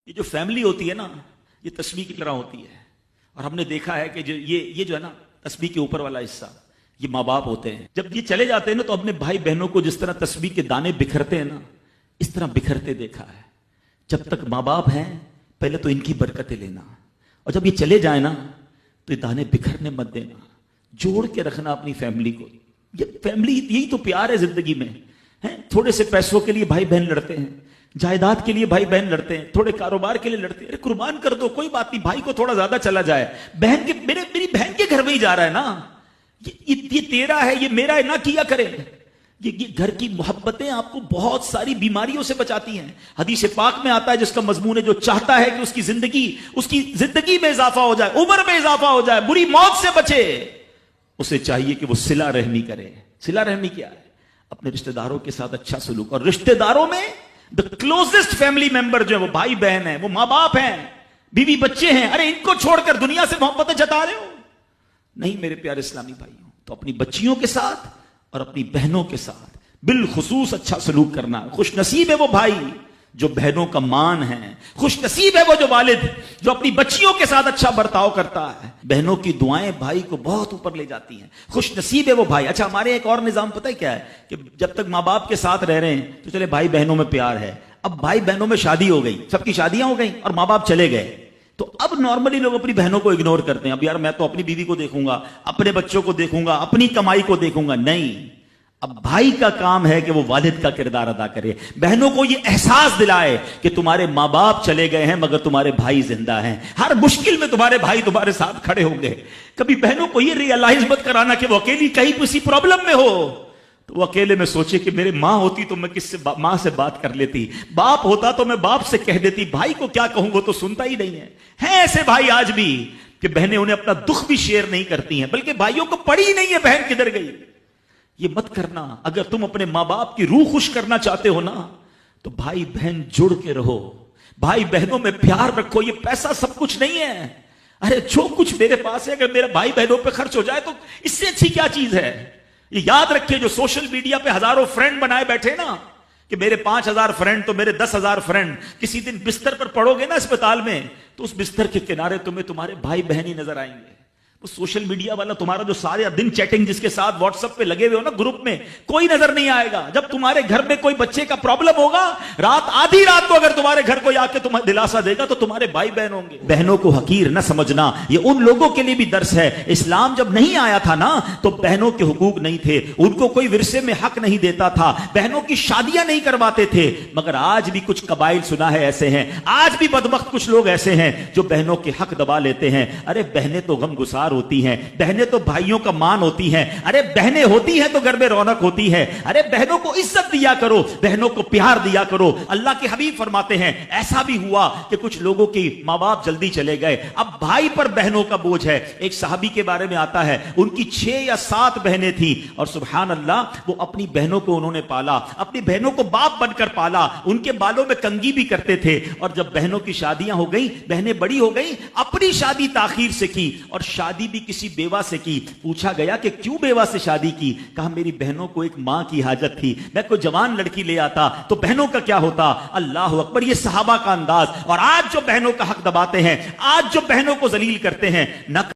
یہ جو فیملی ہوتی ہے نا، یہ تسبیح کی طرح ہوتی ہے. اور ہم نے دیکھا ہے کہ یہ جو ہے نا تسبیح کے اوپر والا حصہ، یہ ماں باپ ہوتے ہیں. جب یہ چلے جاتے ہیں نا تو اپنے بھائی بہنوں کو جس طرح تسبیح کے دانے بکھرتے ہیں نا، اس طرح بکھرتے دیکھا ہے. جب تک ماں باپ ہیں پہلے تو ان کی برکتیں لینا، اور جب یہ چلے جائیں نا تو یہ دانے بکھرنے مت دینا، جوڑ کے رکھنا اپنی فیملی کو. یہ فیملی یہی تو پیار ہے زندگی میں. تھوڑے سے پیسوں کے لیے بھائی بہن لڑتے ہیں، جائیداد کے لیے بھائی بہن لڑتے ہیں، تھوڑے کاروبار کے لیے لڑتے ہیں. ارے قربان کر دو، کوئی بات نہیں، بھائی کو تھوڑا زیادہ چلا جائے، میری بہن کے گھر میں ہی جا رہا ہے نا، یہ تیرا ہے، یہ میرا ہے، نہ کیا کرے. یہ گھر کی محبتیں آپ کو بہت ساری بیماریوں سے بچاتی ہیں. حدیث پاک میں آتا ہے جس کا مضمون ہے جو چاہتا ہے کہ اس کی زندگی میں اضافہ ہو جائے، عمر میں اضافہ ہو جائے، بری موت سے بچے، اسے چاہیے کہ وہ صلہ رحمی کرے. صلہ رحمی کیا ہے؟ اپنے رشتہ داروں کے ساتھ اچھا سلوک. اور رشتہ داروں میں the closest family member جو ہے وہ بھائی بہن ہیں، وہ ماں باپ ہیں، بیوی بچے ہیں. ارے ان کو چھوڑ کر دنیا سے محبتیں جتا رہے ہو؟ نہیں میرے پیارے اسلامی بھائیوں. تو اپنی بچیوں کے ساتھ اور اپنی بہنوں کے ساتھ بالخصوص اچھا سلوک کرنا. خوش نصیب ہے وہ بھائی جو بہنوں کا مان ہے، خوش نصیب ہے وہ جو والد جو اپنی بچیوں کے ساتھ اچھا برتاؤ کرتا ہے. بہنوں کی دعائیں بھائی کو بہت اوپر لے جاتی ہیں. خوش نصیب ہے وہ بھائی. اچھا ہمارے ایک اور نظام پتہ ہے کیا ہے کہ جب تک ماں باپ کے ساتھ رہ رہے ہیں تو چلے بھائی بہنوں میں پیار ہے. اب بھائی بہنوں میں شادی ہو گئی، سب کی شادیاں ہو گئیں اور ماں باپ چلے گئے، تو اب نارملی لوگ اپنی بہنوں کو اگنور کرتے ہیں. اب یار میں تو اپنی بیوی کو دیکھوں گا، اپنے بچوں کو دیکھوں گا، اپنی کمائی کو دیکھوں گا. نہیں، اب بھائی کا کام ہے کہ وہ والد کا کردار ادا کرے. بہنوں کو یہ احساس دلائے کہ تمہارے ماں باپ چلے گئے ہیں مگر تمہارے بھائی زندہ ہیں، ہر مشکل میں تمہارے بھائی تمہارے ساتھ کھڑے ہوں گے. کبھی بہنوں کو یہ ریئلائز مت کرانا کہ وہ اکیلی کہیں کسی پرابلم میں ہو تو وہ اکیلے میں سوچے کہ میرے ماں ہوتی تو میں ماں سے بات کر لیتی، باپ ہوتا تو میں باپ سے کہہ دیتی، بھائی کو کیا کہوں وہ تو سنتا ہی نہیں ہے. ہیں ایسے بھائی آج بھی کہ بہنیں انہیں اپنا دکھ بھی شیئر نہیں کرتی ہیں، بلکہ بھائیوں کو پڑی ہی نہیں ہے بہن کدھر گئی. یہ مت کرنا. اگر تم اپنے ماں باپ کی روح خوش کرنا چاہتے ہو نا تو بھائی بہن جڑ کے رہو، بھائی بہنوں میں پیار رکھو. یہ پیسہ سب کچھ نہیں ہے. ارے جو کچھ میرے پاس ہے اگر میرا بھائی بہنوں پہ خرچ ہو جائے تو اس سے اچھی کیا چیز ہے. یہ یاد رکھے جو سوشل میڈیا پہ ہزاروں فرینڈ بنائے بیٹھے نا کہ میرے 5000 فرینڈ تو میرے 10,000 فرینڈ، کسی دن بستر پر پڑو گے نا اسپتال میں تو اس بستر کے کنارے تمہیں تمہارے بھائی بہن ہی نظر آئیں گے. وہ سوشل میڈیا والا تمہارا جو سارے دن چیٹنگ جس کے ساتھ واٹس ایپ پہ لگے ہوئے ہو نا گروپ میں، کوئی نظر نہیں آئے گا. جب تمہارے گھر میں کوئی بچے کا پرابلم ہوگا، آدھی رات کو اگر تمہارے گھر کوئی آ کے تمہیں دلاسا دے گا تو تمہارے بھائی بہن ہوں گے. بہنوں کو حقیر نہ سمجھنا، یہ ان لوگوں کے لیے بھی درس ہے. اسلام جب نہیں آیا تھا نا تو بہنوں کے حقوق نہیں تھے، ان کو کوئی ورثے میں حق نہیں دیتا تھا، بہنوں کی شادیاں نہیں کرواتے تھے. مگر آج بھی کچھ قبائل سنا ہے ایسے ہیں، آج بھی بدبخت کچھ لوگ ایسے ہیں جو بہنوں کے حق دبا لیتے ہیں. ارے بہنیں تو غم گسار ہوتی ہیں، بہنیں تو بھائیوں کا مان ہوتی ہیں. ارے بہنیں ہوتی ہیں تو گھر میں رونق ہوتی ہے. ارے بہنوں کو عزت دیا کرو، بہنوں کو پیار دیا کرو. اللہ کے حبیب فرماتے ہیں ایسا بھی ہوا کہ کچھ لوگوں کی ماں باپ جلدی چلے گئے، اب بھائی پر بہنوں کا بوجھ ہے. ایک صحابی کے بارے میں آتا ہے ان کی 6 یا 7 بہنیں تھیں اور سبحان اللہ وہ اپنی بہنوں کو انہوں نے پالا، اپنی بہنوں کو باپ بن کر پالا. ان کے بالوں میں کنگھی بھی کرتے تھے. اور جب بہنوں کی شادیاں ہو گئی، بہنیں بڑی ہو گئی، اپنی شادی تاخیر سے کی اور شادی بھی کسی بیوہ سے کی. پوچھا گیا کہ کیوں بیوہ سے شادی کی؟ کہا میری بہنوں کو ایک ماں کی حاجت تھی، میں کوئی جوان لڑکی لے آتا تو بہنوں کا کیا ہوتا. اللہ اکبر. یہ صحابہ کا انداز. اور آج جو بہنوں کا حق دباتے ہیں، آج جو بہنوں کو ذلیل کرتے ہیں، نہ